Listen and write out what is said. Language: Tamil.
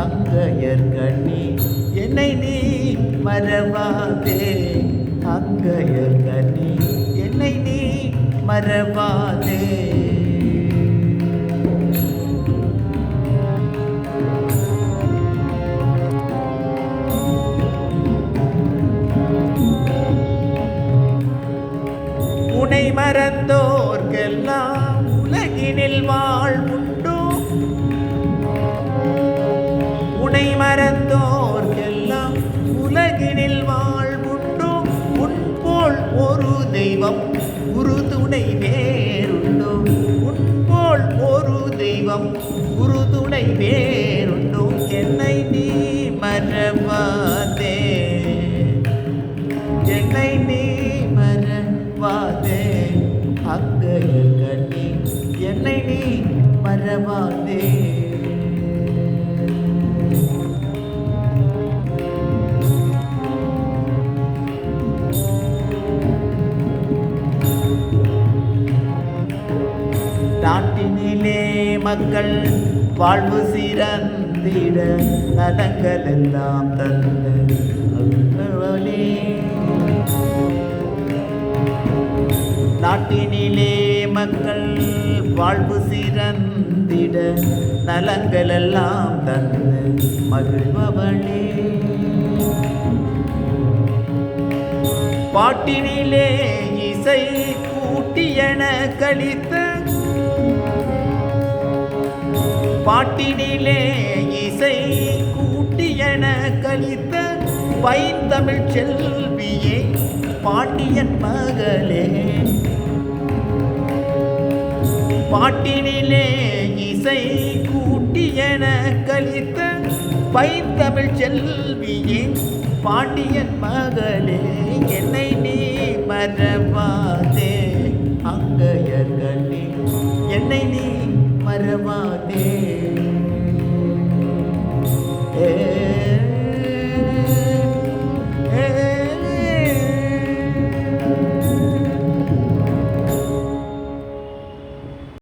அங்கையர் கண்ணி என்னை நீ மறவாதே. அங்கையர் கண்ணி என்னை நீ மறவாதே. உனை மறந்தோர்க்கெல்லாம் உலகினில் வாழ்வுண்டோ. உனை மறந்தோர்க்கெல்லாம் உலகினில் வாழ்வுண்டோ. உன்போல் ஒரு தெய்வம் குரு துணை வேறுண்டோ. உன்போல் ஒரு தெய்வம் குரு துணை வேறுண்டோ. என்னை நீ மறவாதே. என்னை நீ மறவாதே. அங்கையர் கண்ணி என்னை நீ மறவாதே. நாட்டினிலே மக்கள் வாழ்வு சிறந்திட நலங்கள் எல்லாம் தந்து அருள்பவளே. நாட்டினிலே மக்கள் வாழ்வு சிறந்திட நலங்கள் எல்லாம் தந்து மகிழ்பவளே. பாட்டினிலே இசை கூட்டியன கழித்த. பாட்டினிலே இசை கூட்டியன கழித்த பைந்தமிழ் செல்வியே பாண்டியன் மகளே. பாட்டினிலே இசை கூட்டியன கழித்த பைந்தமிழ் செல்வியே பாண்டியன் மகளே. என்னை நீ மறவாதே. அங்கையர் கண்ணி என்னை நீ மறவாதே.